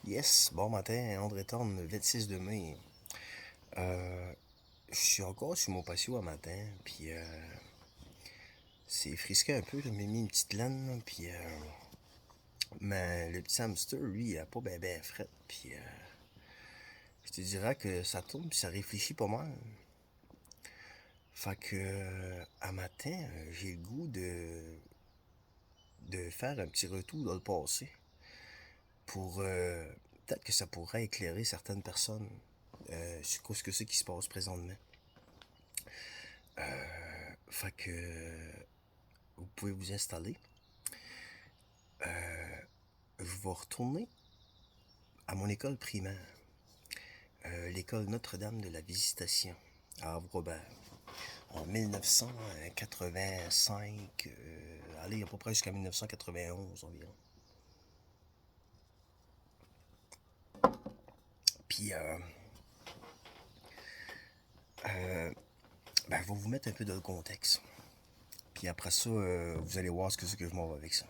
Yes, bon matin, André Thorne, le 26 de mai. Je suis encore sur mon patio à matin, puis c'est frisqué un peu, là, m'a mis une petite laine, là, puis mais le petit hamster, lui, il a pas ben fret, puis je te dirais que ça tourne, puis ça réfléchit pas mal. Fait que à matin, j'ai le goût de faire un petit retour dans le passé pour peut-être que ça pourrait éclairer certaines personnes sur ce que c'est qui se passe présentement. Fait que vous pouvez vous installer. Je vais retourner à mon école primaire, l'école Notre-Dame de la Visitation à Havre-Robert. En 1985, allez, à peu près jusqu'à 1991 environ. Puis, ben, je vais vous mettre un peu dans le contexte. Puis après ça, vous allez voir ce que c'est que je m'en vais avec ça.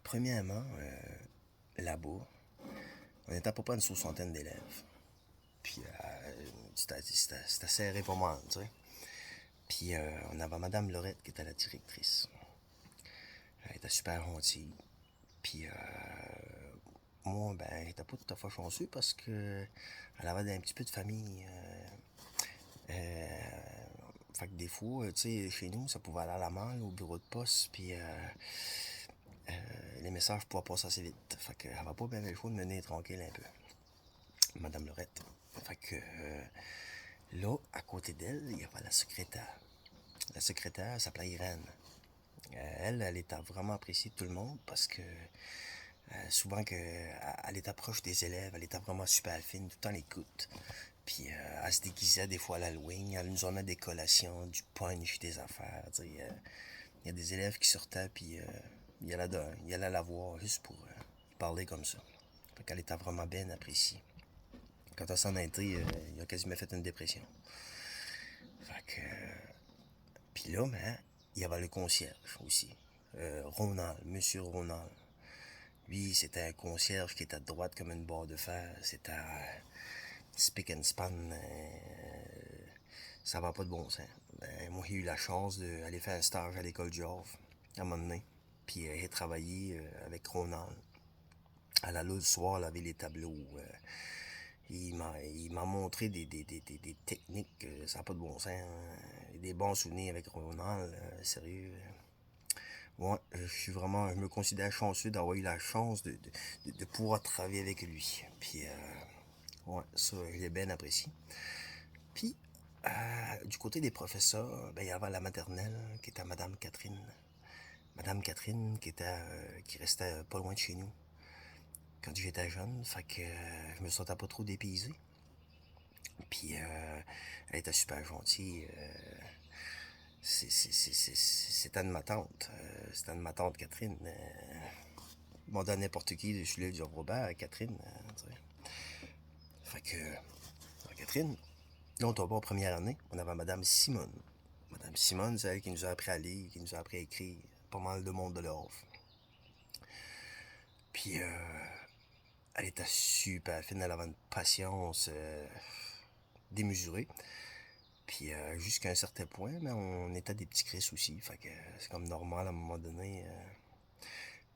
Premièrement, là-bas, on était à peu près une soixantaine d'élèves. Puis c'était serré pas mal, tu sais. Puis on avait Madame Laurette qui était la directrice. Elle était super gentille. Puis moi, ben, elle était pas tout à fait chanceux parce que elle avait un petit peu de famille. Fait que des fois, tu sais, chez nous, ça pouvait aller à la malle au bureau de poste, puis les messages pouvaient passer assez vite. Fait qu'elle avait pas bien le choix de mener tranquille un peu. Madame Laurette. Fait que là, à côté d'elle, il y avait la secrétaire. La secrétaire s'appelait Irène. Elle était vraiment appréciée de tout le monde parce que souvent elle était proche des élèves, elle était vraiment super fine, tout le temps l'écoute. Puis elle se déguisait des fois à l'Halloween, elle nous emmenait des collations, du punch, des affaires. Il y a des élèves qui sortaient, puis il allait la voir juste pour parler comme ça. Fait qu'elle était vraiment bien appréciée. Quand elle s'en a été, il a quasiment fait une dépression. Fait que. Puis là, ben, il y avait le concierge aussi. Ronald, Monsieur Ronald. Lui, c'était un concierge qui était à droite comme une barre de fer. C'était spick and span. Ça va pas de bon sens. Ben, moi, j'ai eu la chance d'aller faire un stage à l'école du Havre, à un moment donné. Puis j'ai travaillé avec Ronald. À la le soir, laver les tableaux. Il m'a montré des techniques, ça n'a pas de bon sens. Hein. Des bons souvenirs avec Ronald, sérieux. Moi, je suis vraiment, je me considère chanceux d'avoir eu la chance de pouvoir travailler avec lui. Puis, ouais, ça, je l'ai bien apprécié. Puis, du côté des professeurs, ben, il y avait la maternelle, qui était Madame Catherine. Madame Catherine, qui restait pas loin de chez nous, quand j'étais jeune. Fait que je me sentais pas trop dépaysé. Puis, elle était super gentille. C'était de ma tante. C'était de ma tante Catherine. Bon, dans n'importe qui, je suis là du Robert, Catherine. Tu sais. Fait que, Catherine, là, on tombe en première année. On avait Madame Simone. Madame Simone, c'est elle qui nous a appris à lire, qui nous a appris à écrire. Pas mal de monde de l'offre. Puis, elle était super fine. Elle avait une patience démesurée. Puis, jusqu'à un certain point, mais on était des petits Chris aussi. Fait que c'est comme normal à un moment donné.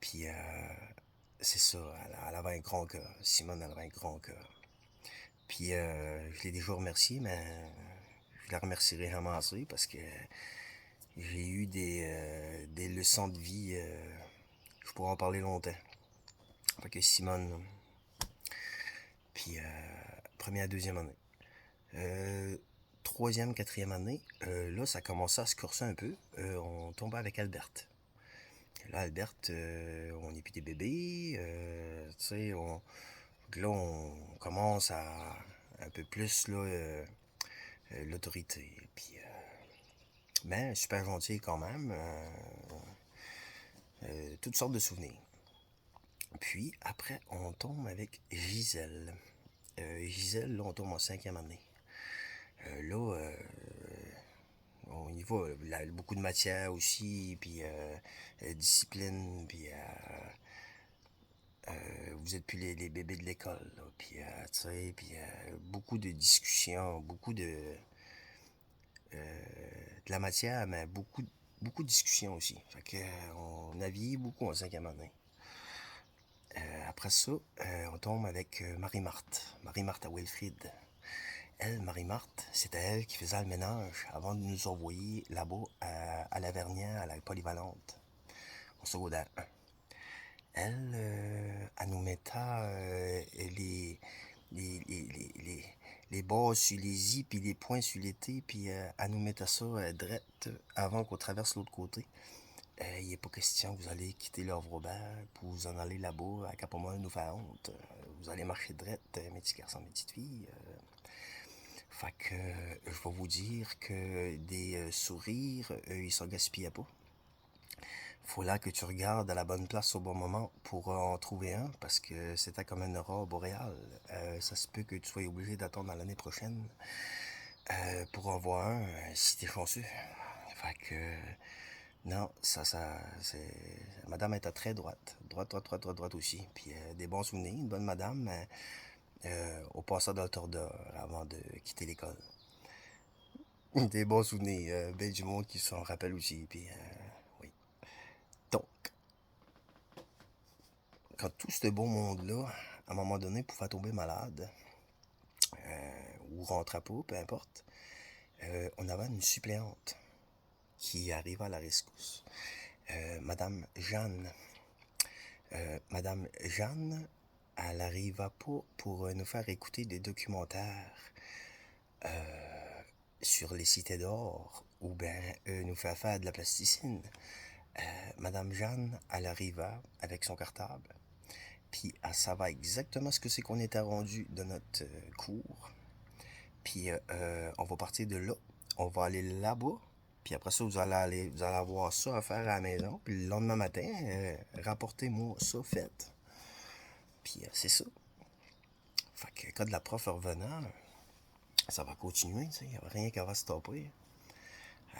Puis, c'est ça. Elle avait un grand cœur. Simone, elle avait un grand cœur. Puis je l'ai déjà remercié, mais je la remercierai vraiment assez parce que j'ai eu des leçons de vie. Je pourrais en parler longtemps. Fait que Simone, puis première, deuxième année. Troisième, quatrième année, là, ça commençait à se corser un peu. On tombait avec Alberte. Là, Alberte, on n'est plus des bébés. Tu sais, là, on commence à un peu plus là, l'autorité. Puis mais super gentil quand même. Toutes sortes de souvenirs. Puis après, on tombe avec Gisèle. Gisèle, là, on tombe en cinquième année. Là, on y va. Beaucoup de matière aussi, puis discipline, puis vous êtes plus les bébés de l'école, là. Puis, tu sais, puis beaucoup de discussions, beaucoup de la matière, mais beaucoup de discussions aussi. Fait que, on navigue beaucoup en cinquième année. Après ça, on tombe avec Marie-Marthe. Marie-Marthe à Wilfrid. Elle, Marie-Marthe, c'était elle qui faisait le ménage avant de nous envoyer là-bas à la Vernière, à la polyvalente, au secondaire 1. Elle, elle nous mettait les bas sur les i, puis les points sur les t, puis elle nous mettait ça drette avant qu'on traverse l'autre côté. Il n'est pas question que vous allez quitter l'œuvre Robert pour vous en aller là-bas à Capomol nous faire honte. Vous allez marcher drette, mes petits garçons, mes petites filles. Fait que je vais vous dire que des sourires, ils s'en gaspillaient pas. Faut là que tu regardes à la bonne place au bon moment pour en trouver un, parce que c'était comme une aurore boréale. Ça se peut que tu sois obligé d'attendre à l'année prochaine pour en voir un, si t'es chanceux. Fait que non, c'est... Madame était très droite. Droite aussi. Puis des bons souvenirs, une bonne madame, au passage d'Altor d'Or avant de quitter l'école. Des bons souvenirs, ben du monde qui s'en rappelle aussi. Puis oui. Donc, quand tout ce beau monde-là, à un moment donné, pouvait tomber malade, ou rentrer pas, peu importe, on avait une suppléante qui arriva à la rescousse. Madame Jeanne. Madame Jeanne, elle arriva pas pour nous faire écouter des documentaires sur les cités d'or ou bien nous faire faire de la plasticine. Madame Jeanne, elle arriva avec son cartable, puis elle savait exactement ce que c'est qu'on était rendu de notre cours. Puis on va partir de là, on va aller là-bas, puis après ça, vous allez avoir ça à faire à la maison. Puis le lendemain matin, rapportez-moi ça fait. Puis c'est ça. Fait que quand la prof est revenant, ça va continuer, tu sais. Il n'y a rien qui va stopper.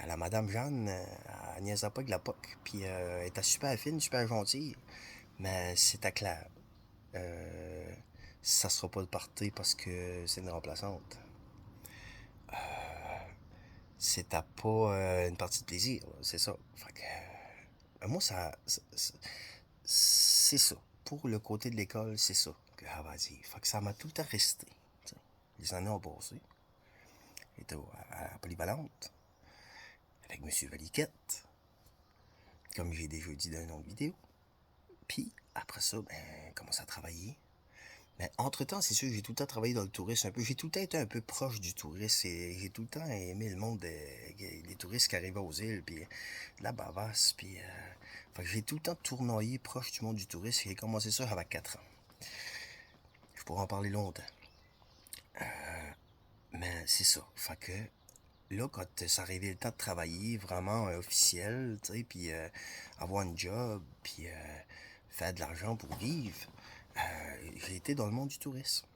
La Madame Jeanne, elle niaisait pas avec la POC. Puis elle était super fine, super gentille. Mais c'était clair. Ça sera pas le party parce que c'est une remplaçante. C'était pas une partie de plaisir, c'est ça. Fait que, moi, c'est ça. Pour le côté de l'école, c'est ça que elle va dire. Fait que ça m'a tout le temps resté. T'sais. Les années ont passé. J'étais à la polyvalente avec Monsieur Valiquette, comme j'ai déjà dit dans une autre vidéo. Puis, après ça, ben, commence à travailler. Mais entre-temps, c'est sûr, j'ai tout le temps travaillé dans le tourisme un peu. J'ai tout le temps été un peu proche du tourisme et j'ai tout le temps aimé le monde des touristes qui arrivaient aux îles, puis de la bavasse, puis... fait que j'ai tout le temps tournoyé proche du monde du tourisme. J'ai commencé ça avec 4 ans. Je pourrais en parler longtemps. Mais c'est ça. Fait que là, quand ça arrivait le temps de travailler vraiment officiel, tu sais, puis avoir un job, puis faire de l'argent pour vivre, j'ai été dans le monde du tourisme.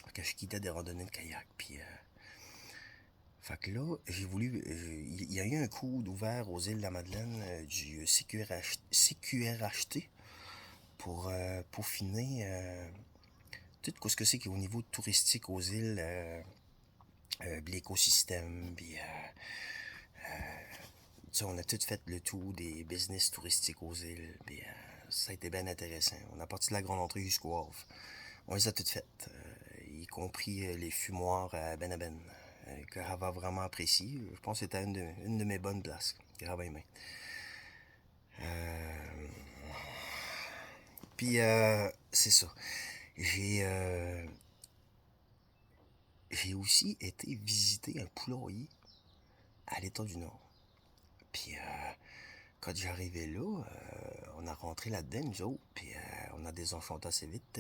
Fait que je quittais des randonnées de kayak, puis... fait que là, j'ai voulu... Il y a eu un coup d'ouvert aux îles de la Madeleine du CQRHT pour peaufiner tout ce que c'est qui est au niveau touristique aux îles, l'écosystème, puis on a tout fait le tour des business touristiques aux îles, puis ça a été bien intéressant. On a parti de la grande entrée jusqu'au Havre. On les a toutes faites, y compris les fumoirs à Ben que Rava vraiment apprécié. Je pense que c'était une de mes bonnes places. Grave aimé. Puis c'est ça. J'ai j'ai aussi été visiter un poulailler à l'état du Nord. Puis quand j'arrivais là, on a rentré là-dedans, nous autres, puis on a désenchanté assez vite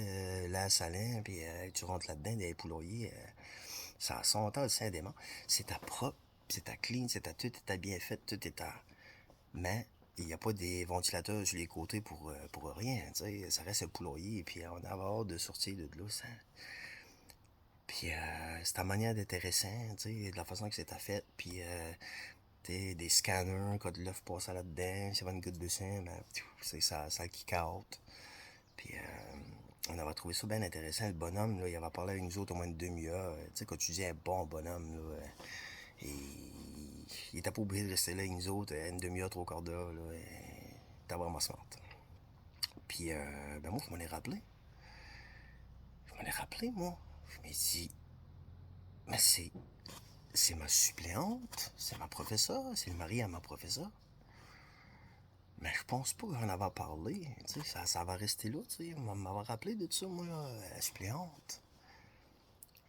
là à Salin, puis tu rentres là-dedans, des poulaillers, ça sentait le Saint-Démon. C'était propre, c'était clean, tout était bien fait, tout était... Mais il n'y a pas des ventilateurs sur les côtés pour rien, tu sais, ça reste un poulailler, puis on avait hâte de sortir de là, ça... Puis c'était la manière d'intéressant, tu sais, de la façon que c'était fait, puis des scanners, quand l'œuf passait là-dedans, s'il y avait une goutte de sang, ben, c'est ça, ça kick out. Puis On avait trouvé ça bien intéressant. Le bonhomme, là, il avait parlé avec nous autres au moins une demi-heure. Tu sais, quand tu dis un bon bonhomme, là, et il était pas obligé de rester là avec nous autres une demi-heure, trois quarts d'heure. Là, il était vraiment smart. Puis, ben moi, je m'en ai rappelé. Moi. Je me dit, mais c'est ma suppléante, c'est ma professeure, c'est le mari à ma professeure. Mais je pense pas qu'on en avait parlé. Tu sais, ça va rester là, tu sais. On m'avait rappelé de tout ça, moi, là, la suppléante.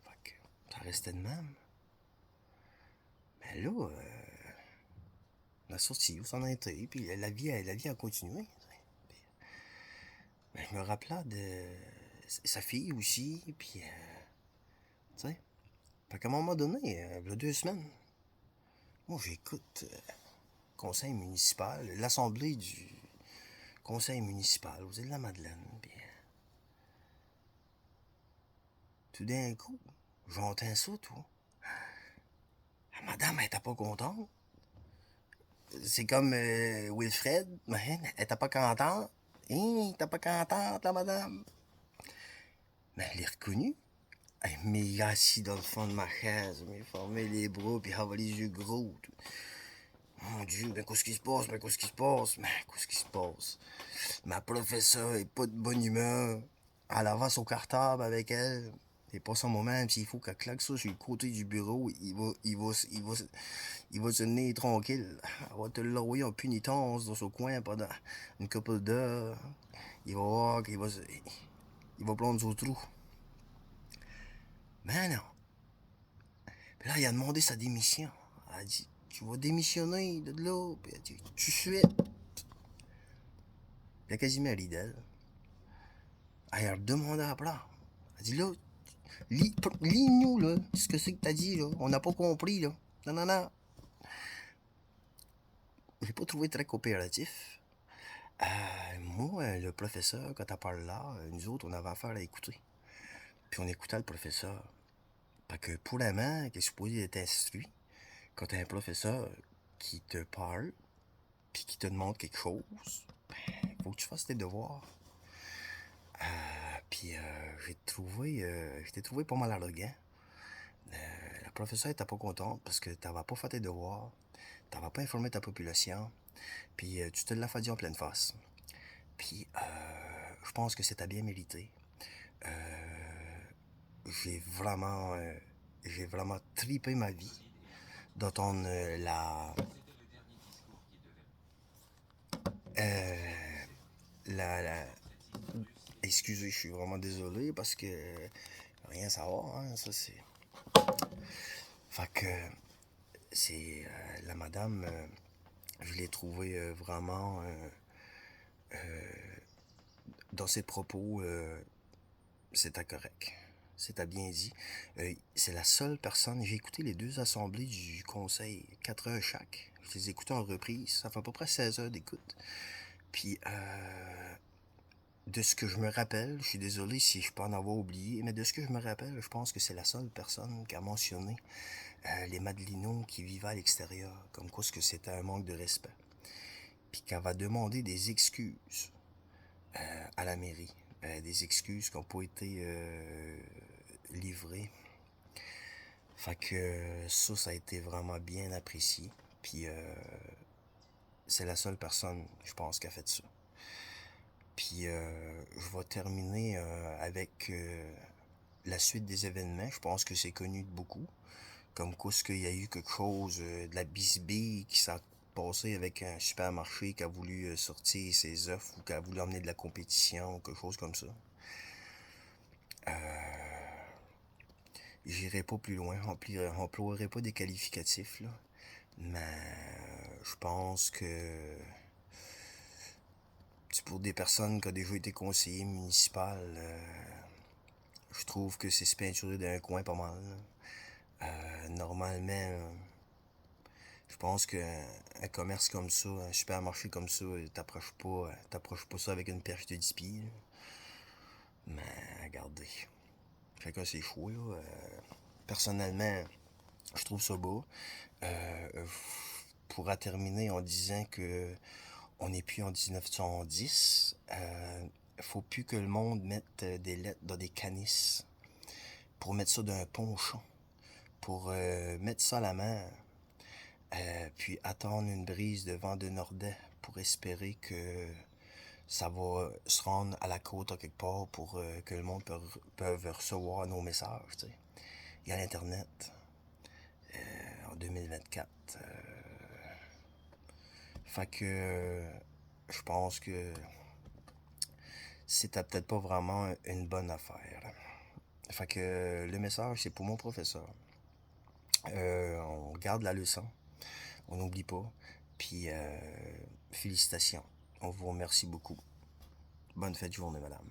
Fait que ça restait de même. Mais là, on a sorti, on s'en a été, puis la vie a continué. Mais je me rappelais de sa fille aussi, puis, tu sais. Fait qu'à un moment donné, il y a 2 semaines, moi, j'écoute conseil municipal, l'assemblée du conseil municipal aux îles de la Madeleine, puis tout d'un coup, j'entends ça, tout. La madame, elle était pas contente. C'est comme Wilfred, mais elle était pas contente. Elle était pas contente, la madame. Mais elle est reconnue. Elle m'est assis dans le fond de ma chaise, elle m'a formé les bras, puis avait les yeux gros. Tout. Mon Dieu, mais qu'est-ce qui se passe, mais qu'est-ce qui se passe, mais qu'est-ce qui se passe? Ma professeure est pas de bonne humeur. Elle avance au cartable avec elle. C'est pas son moment, s'il faut qu'elle claque ça sur le côté du bureau, il va se tenir tranquille. Elle va te l'envoyer en punitence dans son coin pendant une couple d'heures. Il va voir il va prendre son trou. Mais non. Puis là, il a demandé sa démission. Elle a dit, tu vas démissionner de là. Puis elle a dit, tu suis. Il a quasiment ri d'elle. Elle a demandé à plat. Elle a dit, là, lis-nous, là, ce que c'est que t'as dit, là. On n'a pas compris, là. Non, non, non. J'ai pas trouvé très coopératif. Moi, le professeur, quand elle parle là, nous autres, on avait affaire à écouter. Puis on écoutait le professeur. Fait que pour la main qui est supposé être instruit, quand t'as un professeur qui te parle, puis qui te demande quelque chose, ben, faut que tu fasses tes devoirs. Puis j'étais trouvé pas mal arrogant. La professeure était pas contente parce que t'avais pas fait tes devoirs, t'avais pas informé ta population, puis tu te l'as fait dire en pleine face. Puis je pense que c'était bien mérité. J'ai vraiment, j'ai vraiment tripé ma vie d'entendre la... Excusez, je suis vraiment désolé parce que rien savoir, hein, ça c'est... Fait que c'est la madame, je l'ai trouvée vraiment dans ses propos, c'était correct. C'était bien dit. C'est la seule personne. J'ai écouté les 2 assemblées du conseil, 4 heures chaque. Je les ai écoutées en reprise. Ça fait à peu près 16 heures d'écoute. Puis, de ce que je me rappelle, je suis désolé si je peux en avoir oublié, mais de ce que je me rappelle, je pense que c'est la seule personne qui a mentionné les Madelinos qui vivaient à l'extérieur, comme quoi ce que c'était un manque de respect. Puis qu'elle va demander des excuses à la mairie. Des excuses qui n'ont pas été livrées. Fait que ça a été vraiment bien apprécié. Puis c'est la seule personne, je pense, qui a fait ça. Puis je vais terminer avec la suite des événements. Je pense que c'est connu de beaucoup. Comme quoi, ce qu'il y a eu quelque chose de la bisbille qui s'est passé avec un supermarché qui a voulu sortir ses œufs ou qui a voulu emmener de la compétition ou quelque chose comme ça. J'irai pas plus loin, emploierai pas des qualificatifs, là. Mais je pense que c'est pour des personnes qui ont déjà été conseillers municipal, je trouve que c'est se peinturer d'un coin pas mal. Normalement, je pense qu'un commerce comme ça, un supermarché comme ça, t'approches pas ça avec une perche de 10 pieds. Là. Mais regardez, chacun ses choix. Là. Personnellement, je trouve ça beau. Je pourrais terminer en disant que on n'est plus en 1910. faut plus que le monde mette des lettres dans des canisses pour mettre ça dans un ponchon, pour mettre ça à la mer, puis attendre une brise de vent de nordais pour espérer que ça va se rendre à la côte à quelque part pour que le monde peut recevoir nos messages. T'sais. Il y a l'Internet en 2024. Fait que je pense que c'était peut-être pas vraiment une bonne affaire. Fait que le message, c'est pour mon professeur. On garde la leçon, on n'oublie pas. Puis félicitations, on vous remercie beaucoup. Bonne fête de journée, madame.